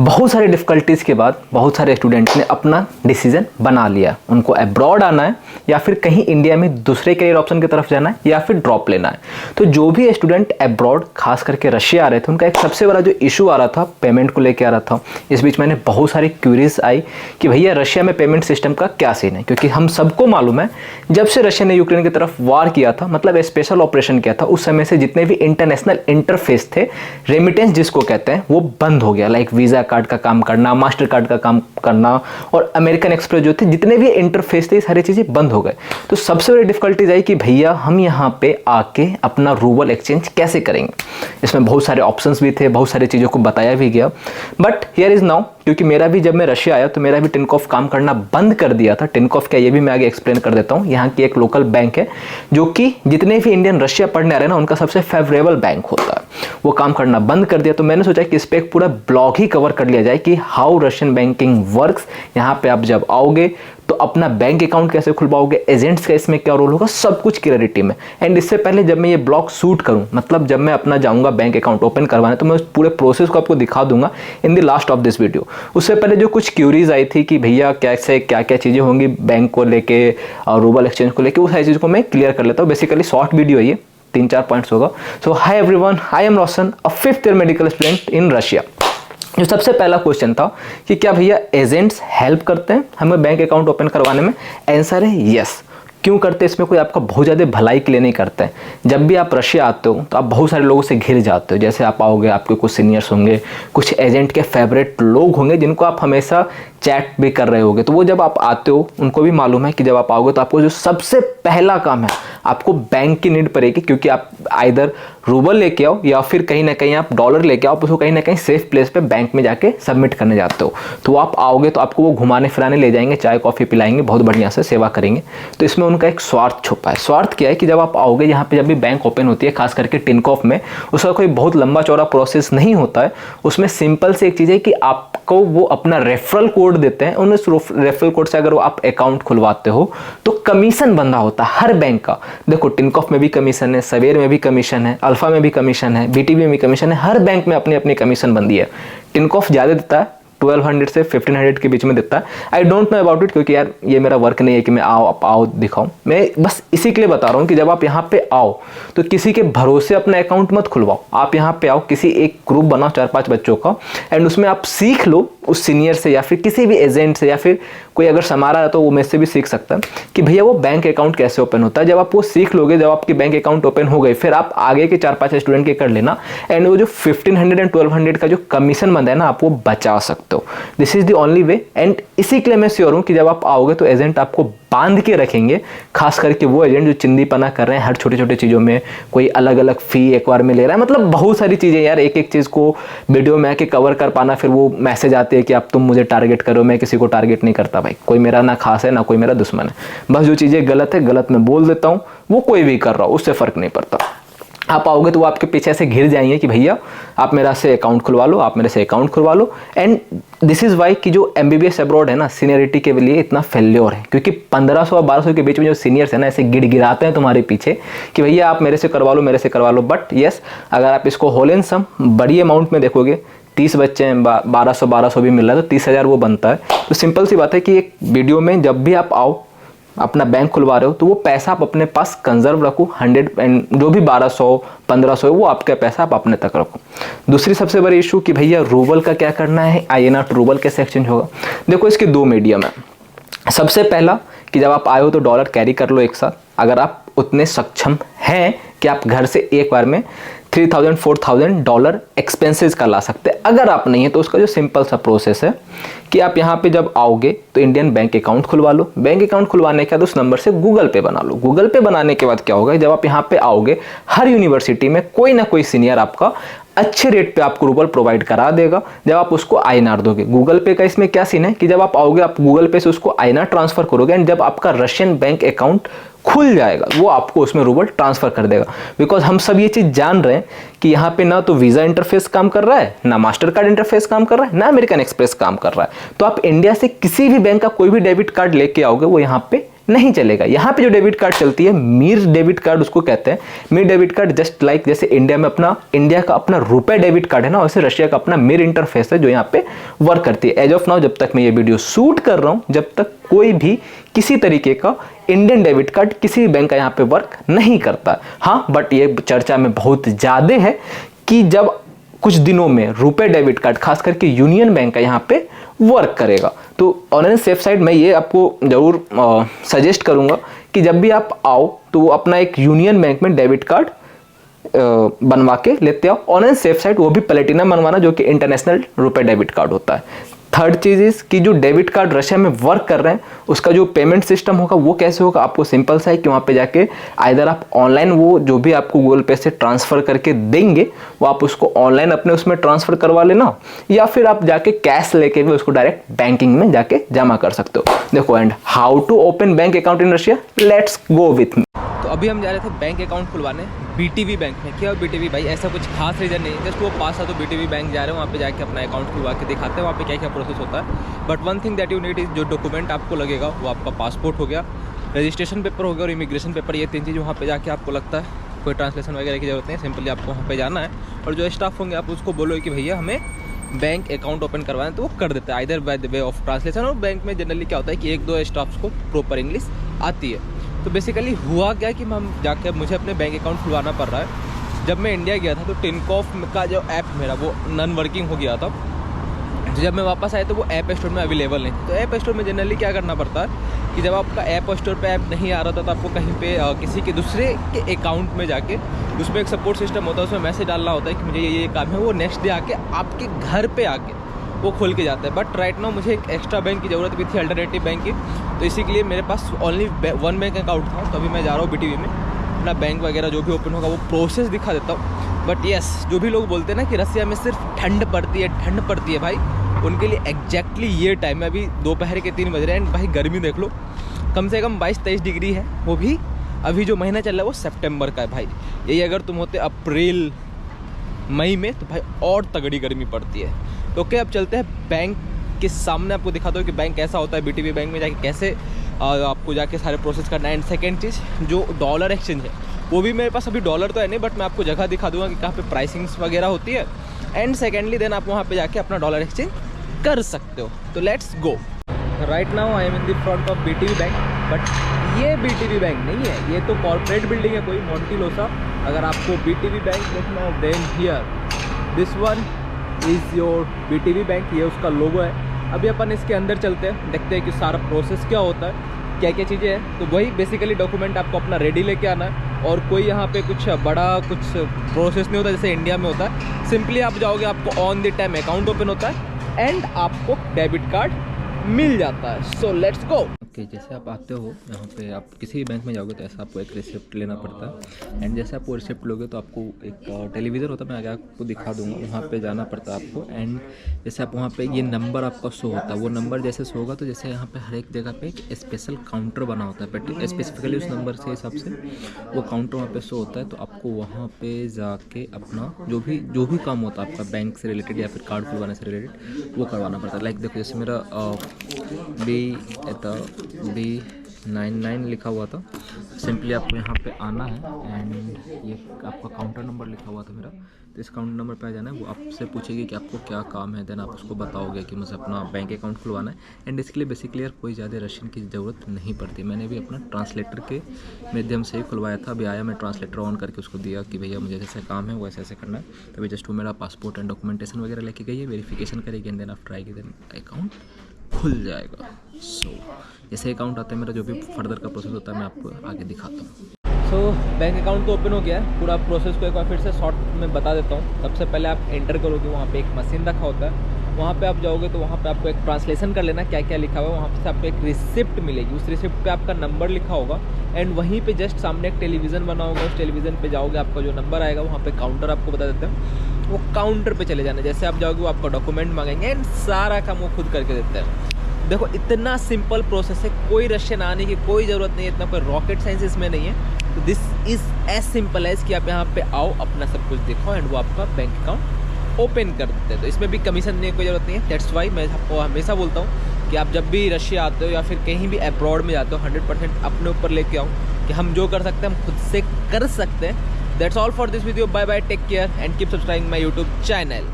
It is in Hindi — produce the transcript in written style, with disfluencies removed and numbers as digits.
बहुत सारे डिफ़िकल्टीज़ के बाद बहुत सारे स्टूडेंट्स ने अपना डिसीजन बना लिया। उनको अब्रॉड आना है या फिर कहीं इंडिया में दूसरे करियर ऑप्शन की तरफ जाना है या फिर ड्रॉप लेना है। तो जो भी स्टूडेंट अब्रॉड खास करके रशिया आ रहे थे, उनका एक सबसे बड़ा जो इशू आ रहा था पेमेंट को लेकर आ रहा था। इस बीच मैंने बहुत सारी क्यूरीज आई कि भैया रशिया में पेमेंट सिस्टम का क्या सीन है, क्योंकि हम सबको मालूम है जब से रशिया ने यूक्रेन की तरफ वार किया था, मतलब स्पेशल ऑपरेशन किया था, उस समय से जितने भी इंटरनेशनल इंटरफेस थे, रेमिटेंस जिसको कहते हैं, वो बंद हो गया। लाइक वीज़ा कार्ड का काम करना, मास्टर कार्ड का काम करना और अमेरिकन एक्सप्रेस जो थे, जितने भी इंटरफेस थे, सारी चीज़ें बंद हो गए। तो सबसे बड़ी डिफिकल्टीज आई कि भैया हम यहाँ पे आके अपना रूबल एक्सचेंज कैसे करेंगे। इसमें बहुत सारे ऑप्शंस भी थे, बहुत सारी चीज़ों को बताया भी गया। बट हियर इज़ नाउ, क्योंकि मेरा भी जब मैं रशिया आया तो मेरा भी टिनकॉफ काम करना बंद कर दिया था। टिनकॉफ क्या, ये भी मैं आगे एक्सप्लेन कर देता हूँ। यहाँ की एक लोकल बैंक है जो कि जितने भी इंडियन रशिया पढ़ने आ रहे हैं ना, उनका सबसे फेवरेबल बैंक होता है। वो काम करना बंद कर दिया। तो मैंने सोचा कि इस पर एक पूरा ब्लॉग ही कवर कर लिया जाए कि हाउ रशियन बैंकिंग वर्क्स। यहाँ पे आप जब आओगे तो अपना बैंक अकाउंट कैसे खुलवाओगे, एजेंट्स का इसमें क्या रोल होगा, सब कुछ क्लैरिटी में। एंड इससे पहले जब मैं ये ब्लॉग शूट करूं, मतलब जब मैं अपना जाऊंगा बैंक अकाउंट ओपन करवाने, तो मैं उस पूरे प्रोसेस को आपको दिखा दूंगा in the last of this video. उससे पहले जो कुछ क्यूरीज आई थी कि भैया कैसे क्या क्या चीज़ें होंगी बैंक को लेके और रूबल एक्सचेंज को लेके, वो सारी चीज़ को मैं क्लियर कर लेता हूँ। बेसिकली शॉर्ट वीडियो है ये, 3-4 पॉइंट्स होगा। So hi everyone, I am Roshan, a 5th year medical student in Russia. जो सबसे पहला क्वेश्चन था कि क्या भैया एजेंट्स हेल्प करते हैं हमें बैंक अकाउंट ओपन करवाने में? आंसर है यस। क्यों करते हैं? इसमें कोई आपका बहुत ज़्यादा भलाई के लिए नहीं करते हैं। जब भी आप रशिया आते हो तो आप बहुत सारे लोगों से घिर जाते हो। जैसे आप आओगे, आपके कुछ सीनियर्स होंगे, कुछ एजेंट के फेवरेट लोग होंगे जिनको आप हमेशा चैट भी कर रहे होगे। तो वो जब आप आते हो, उनको भी मालूम है कि जब आप आओगे तो आपको जो सबसे पहला काम है, आपको बैंक की नीड पड़ेगी, क्योंकि आप आइदर रूबल लेके आओ या फिर कहीं ना कहीं आप डॉलर लेके आओ, उसको कहीं ना कहीं सेफ प्लेस पे बैंक में जाके सबमिट करने जाते हो। तो आप आओगे तो आपको वो घुमाने फिराने ले जाएंगे, चाय कॉफ़ी पिलाएंगे, बहुत बढ़िया से सेवा करेंगे। तो इसमें उनका एक स्वार्थ छुपा है। स्वार्थ क्या है कि जब आप आओगे यहाँ पे, जब भी बैंक ओपन होती है, खास करके टिनकॉफ में, उसका कोई बहुत लंबा चौड़ा प्रोसेस नहीं होता है। उसमें सिंपल से एक चीज़ है कि आपको वो अपना रेफरल कोड देते हैं। उन रेफरल कोड से अगर वो आप अकाउंट खुलवाते हो तो कमीशन बंधा होता है हर बैंक का। देखो, टिनकॉफ में भी कमीशन है, सवेर में भी कमीशन है, अल्फा में भी कमीशन है, बीटीबी में भी कमीशन है। हर बैंक में अपनी अपनी कमीशन बंदी है। टिनकॉफ ज़्यादा देता है, 1200 से 1500 के बीच में देता है। I don't know about it, क्योंकि यार ये मेरा वर्क नहीं है कि मैं आओ दिखाऊं। मैं बस इसी के लिए बता रहा हूँ कि जब आप यहाँ पे आओ तो किसी के भरोसे अपना अकाउंट मत खुलवाओ। आप यहाँ पे आओ, किसी एक ग्रुप बनाओ 4-5 बच्चों का, एंड उसमें आप सीख लो उस सीनियर से या फिर किसी भी एजेंट से, या फिर कोई अगर समारा है तो वो मेरे से भी सीख सकता है कि भैया वो बैंक अकाउंट कैसे ओपन होता है। जब आप वो सीख लोगे, जब आपकी बैंक अकाउंट ओपन हो गई, फिर आप आगे के 4-5 स्टूडेंट के कर लेना, एंड वो जो 1500 एंड 1200 का जो कमीशन बंदा है ना, आप वो बचा सकते हो। This is the only way. And इसी के लिए मैं श्योर हूँ कि जब आप आओगे तो एजेंट आपको बांध के रखेंगे, खास करके वो एजेंट जो चिंदीपना कर रहे हैं हर छोटे छोटे चीज़ों में, कोई अलग अलग फी एक बार में ले रहा है, मतलब बहुत सारी चीज़ें यार। एक एक चीज़ को वीडियो में आके कवर कर पाना, फिर वो मैसेज आते हैं कि अब तुम मुझे टारगेट करो। मैं किसी को टारगेट नहीं करता भाई, कोई मेरा ना खास है ना कोई मेरा दुश्मन है। बस जो चीज़ें गलत है गलत मैं बोल देता हूँ, वो कोई भी कर रहा हो उससे फ़र्क नहीं पड़ता। आप आओगे तो वो आपके पीछे से घिर जाएंगे कि भैया आप मेरा से अकाउंट खुलवा लो, आप मेरे से अकाउंट खुलवा लो। एंड दिस इज़ वाई कि जो MBBS अब्रॉड है ना, सीनियरिटी के लिए इतना फेल्योर है, क्योंकि 1500 और 1200 के बीच में जो सीनियर्स है ना, ऐसे गिड़गिड़ाते हैं तुम्हारे पीछे कि भैया आप मेरे से करवा लो, मेरे से करवा लो। बट येस, अगर आप इसको होल एंड सम बड़ी अमाउंट में देखोगे, 30 बच्चे हैं, 1200 भी मिल रहा है, तो 30,000 वो बनता है। तो सिंपल सी बात है कि एक वीडियो में जब भी आप आओ, अपना बैंक खुलवा रहे हो, तो वो पैसा आप अपने पास कंजर्व रखो। 100 एंड जो भी 1200-1500 है, वो आपका पैसा आप अपने तक रखो। दूसरी सबसे बड़ी इशू कि भैया रूबल का क्या करना है, INR टू रूबल कैसे एक्सचेंज होगा। देखो, इसके 2 मीडियम है। सबसे पहला कि जब आप आए हो तो डॉलर कैरी कर लो एक साथ, अगर आप उतने सक्षम हैं कि आप घर से एक बार में $3,000-4,000 एक्सपेंसेस का ला सकते हैं। अगर आप नहीं है तो उसका जो सिंपल सा प्रोसेस है कि आप यहाँ पे जब आओगे तो इंडियन बैंक अकाउंट खुलवा लो। बैंक अकाउंट खुलवाने के बाद उस नंबर से गूगल पे बना लो। गूगल पे बनाने के बाद क्या होगा, जब आप यहाँ पे आओगे, हर यूनिवर्सिटी में कोई ना कोई सीनियर आपका अच्छे रेट पे आपको रूबल प्रोवाइड करा देगा जब आप उसको INR दोगे। गूगल पे का इसमें क्या सीन है कि जब आप आओगे, आप गूगल पे से उसको INR ट्रांसफर करोगे, एंड जब आपका रशियन बैंक अकाउंट खुल जाएगा, वो आपको उसमें रूबल ट्रांसफर कर देगा। बिकॉज हम सब ये चीज़ जान रहे हैं कि यहाँ पे ना तो वीज़ा इंटरफेस काम कर रहा है, ना मास्टर कार्ड इंटरफेस काम कर रहा है, ना अमेरिकन एक्सप्रेस काम कर रहा है। तो आप इंडिया से किसी भी बैंक का कोई भी डेबिट कार्ड लेके आओगे, वो यहाँ पे नहीं चलेगा। यहाँ पे जो डेबिट कार्ड चलती है मीर डेबिट कार्ड उसको कहते हैं। Mir debit card just like जैसे इंडिया का अपना रुपए डेबिट कार्ड है ना, वैसे रशिया का अपना मीर इंटरफेस है जो यहाँ पे वर्क करती है। एज ऑफ नाउ जब तक मैं ये वीडियो शूट कर रहा हूँ, जब तक कोई भी किसी तरीके का इंडियन डेबिट कार्ड किसी भी बैंक का यहाँ पे वर्क नहीं करता। हाँ, बट ये चर्चा में बहुत ज़्यादा है कि जब कुछ दिनों में रुपए डेबिट कार्ड खास करके यूनियन बैंक का यहाँ पे वर्क करेगा। तो ऑनलाइन सेफ साइड मैं ये आपको ज़रूर सजेस्ट करूँगा कि जब भी आप आओ तो अपना एक यूनियन बैंक में डेबिट कार्ड बनवा के लेते आओ। ऑनलाइन सेफ साइड वो भी प्लेटिनम बनवाना जो कि इंटरनेशनल रुपए डेबिट कार्ड होता है। थर्ड चीज़ इस कि जो डेबिट कार्ड रशिया में वर्क कर रहे हैं उसका जो पेमेंट सिस्टम होगा वो कैसे होगा, आपको सिंपल सा है कि वहाँ पे जाके आइदर आप ऑनलाइन वो जो भी आपको गूगल पे से ट्रांसफ़र करके देंगे वो आप उसको ऑनलाइन अपने उसमें ट्रांसफ़र करवा लेना, या फिर आप जाके कैश लेके भी उसको डायरेक्ट बैंकिंग में जाके जमा कर सकते हो। देखो, and how to open bank account in Russia, let's go with me. तो अभी हम जा रहे थे बैंक अकाउंट खुलवाने बीटीवी बैंक में। क्या बीटीवी भाई, ऐसा कुछ खास रीज़न नहीं, जस्ट वो पास था तो बीटीवी बैंक जा रहे हैं, वहाँ पे जाके अपना अकाउंट खुलवा के दिखाते हैं वहाँ पे क्या क्या प्रोसेस होता है। But one thing that you need is जो डॉक्यूमेंट आपको लगेगा वो आपका पासपोर्ट हो गया, रजिस्ट्रेशन पेपर हो गया और इमिग्रेशन पेपर। ये 3 चीज़ वहाँ पे जाके आपको लगता है, कोई ट्रांसलेशन वगैरह की जरूरत नहीं है, सिंपली आपको वहाँ पे जाना है और जो स्टाफ होंगे आप उसको बोलो कि भैया हमें बैंक अकाउंट ओपन करवाएं, तो वो कर देता है either by the way of translation. और बैंक में जनरली क्या होता है कि 1-2 स्टाफ्स को प्रॉपर इंग्लिश आती है। तो बेसिकली हुआ क्या कि हम जाके मुझे अपने बैंक अकाउंट खुलवाना पड़ रहा है। जब मैं इंडिया गया था तो टिनकॉफ का जो ऐप मेरा वो नॉन वर्किंग हो गया था। जब मैं वापस आया तो वो ऐप स्टोर में अवेलेबल नहीं। तो ऐप स्टोर में जनरली क्या करना पड़ता है कि जब आपका ऐप स्टोर पे ऐप नहीं आ रहा था तो आपको कहीं पे किसी के दूसरे के अकाउंट में जाके उसमें एक सपोर्ट सिस्टम होता है, उसमें मैसेज डालना होता है कि मुझे ये काम है, वो नेक्स्ट डे आके आपके घर पे आके वो खोल के जाता है। बट राइट नाउ मुझे एक एक्स्ट्रा बैंक की ज़रूरत भी थी, अल्टरनेटिव बैंक की, तो इसी के लिए मेरे पास ओनली 1 बैंक अकाउंट था। तो अभी मैं जा रहा हूँ बीटीवी में अपना बैंक वगैरह जो भी ओपन होगा वो प्रोसेस दिखा देता हूँ। बट येस, जो भी लोग बोलते हैं ना कि रसिया में सिर्फ ठंड पड़ती है भाई, उनके लिए एग्जैक्टली ये टाइम है। अभी दोपहर के 3 बज रहे हैं एंड भाई गर्मी देख लो, कम से कम 22-23 डिग्री है, वो भी अभी जो महीना चल रहा है वो सितंबर का है भाई। यही अगर तुम होते अप्रैल मई में तो भाई और तगड़ी गर्मी पड़ती है। तो ओके, अब चलते हैं बैंक के सामने, आपको दिखाता हूँ कि बैंक कैसा होता है, बीटीवी बैंक में जाके कैसे आपको जाके सारे प्रोसेस करना है। एंड सेकेंड चीज़ जो डॉलर एक्सचेंज है वो भी मेरे पास अभी डॉलर तो है नहीं, बट मैं आपको जगह दिखा दूंगा कि कहाँ पे प्राइसिंग्स वगैरह होती है। एंड सेकेंडली देन आप वहाँ पे जाके अपना डॉलर एक्सचेंज कर सकते हो। तो let's go. Right now I am in the front of BTV bank, but ये बीटीवी बैंक नहीं है, ये तो कॉर्पोरेट बिल्डिंग है कोई मोंटिलोसा। अगर आपको बीटीवी बैंक देखना हो then here this one is your BTV bank, ये उसका लोगो है। अभी अपन इसके अंदर चलते हैं, देखते हैं कि सारा प्रोसेस क्या होता है, क्या क्या चीज़ें हैं। तो वही बेसिकली डॉक्यूमेंट आपको अपना रेडी लेके आना है और कोई यहाँ पे कुछ बड़ा कुछ प्रोसेस नहीं होता जैसे इंडिया में होता है। सिंपली आप जाओगे, आपको on the time account open होता है एंड आपको डेबिट कार्ड मिल जाता है। So let's go. ओके, जैसे आप आते हो यहाँ पे, आप किसी भी बैंक में जाओगे तो ऐसा आपको एक रिसिप्ट लेना पड़ता है। एंड जैसे आप वो रिसिप्ट लोगे तो आपको एक टेलीविज़न होता है, मैं आगे आपको दिखा दूंगा, वहाँ पे जाना पड़ता है आपको। एंड जैसे आप वहाँ पे ये नंबर आपका शो होता है, वो नंबर जैसे शो होगा तो जैसे यहाँ पे हर एक जगह पे एक स्पेशल काउंटर बना होता है, बट स्पेसिफिकली उस नंबर से हिसाब से वो काउंटर वहाँ पे शो होता है। तो आपको वहाँ पे जाके अपना जो भी काम होता है आपका बैंक से रिलेटेड या फिर कार्ड खुलवाने से रिलेटेड वो करवाना पड़ता है। लाइक देखो, जैसे मेरा B99 लिखा हुआ था, सिंपली आपको यहाँ पे आना है एंड ये आपका काउंटर नंबर लिखा हुआ था मेरा, तो इस काउंटर नंबर पे आ जाना है। वो आपसे पूछेगी कि आपको क्या काम है, देन आप उसको बताओगे कि मुझे अपना बैंक अकाउंट खुलवाना है। एंड इसके लिए बेसिकली यार कोई ज़्यादा रशियन की ज़रूरत नहीं पड़ती। मैंने भी अपना ट्रांसलेटर के माध्यम से ही खुलवाया था। अभी आया, मैं ट्रांसलेटर ऑन करके उसको दिया कि भैया मुझे जैसे काम है वो ऐसे ऐसे करना है। तभी जस्ट वो मेरा पासपोर्ट एंड डॉक्यूमेंटेशन वगैरह लेके गई है, वेरीफिकेशन करेगी एंड देन आफ्टर आएगी देन अकाउंट खुल जाएगा। सो जैसे अकाउंट आता है मेरा, जो भी फर्दर का प्रोसेस होता है मैं आपको आगे दिखाता हूँ। सो बैंक अकाउंट तो ओपन हो गया है, पूरा प्रोसेस को एक बार फिर से शॉर्ट में बता देता हूँ। सबसे पहले आप एंटर करोगे, वहाँ पे एक मशीन रखा होता है, वहाँ पे आप जाओगे तो वहाँ पे आपको एक ट्रांसलेशन कर लेना क्या क्या लिखा हुआ है। वहाँ से आपको एक रिसिप्ट मिलेगी, उस रिसिप्ट पे आपका नंबर लिखा होगा एंड वहीं पे जस्ट सामने एक टेलीविज़न बना होगा, उस टेलीविज़न पे जाओगे, आपका जो नंबर आएगा वहाँ पे काउंटर आपको बता देते हैं, वो काउंटर पे चले जाना। जैसे आप जाओगे वो आपका डॉक्यूमेंट मांगेंगे एंड सारा काम वो खुद करके देते हैं। देखो इतना सिंपल प्रोसेस है, कोई रशियन आने की कोई ज़रूरत नहीं है, इतना कोई रॉकेट साइंस इसमें नहीं है। तो this is as simple as कि आप यहाँ पे आओ, अपना सब कुछ देखो एंड वो आपका बैंक अकाउंट ओपन कर देते हैं। तो इसमें भी कमीशन देने की कोई ज़रूरत नहीं है। दैट्स वाई मैं आपको हमेशा बोलता हूँ कि आप जब भी रशिया आते हो या फिर कहीं भी अब्रॉड में जाते हो 100% अपने ऊपर लेके आओ कि हम जो कर सकते हैं हम खुद से कर सकते हैं। That's all for this video. Bye bye, take care and keep subscribing my YouTube channel.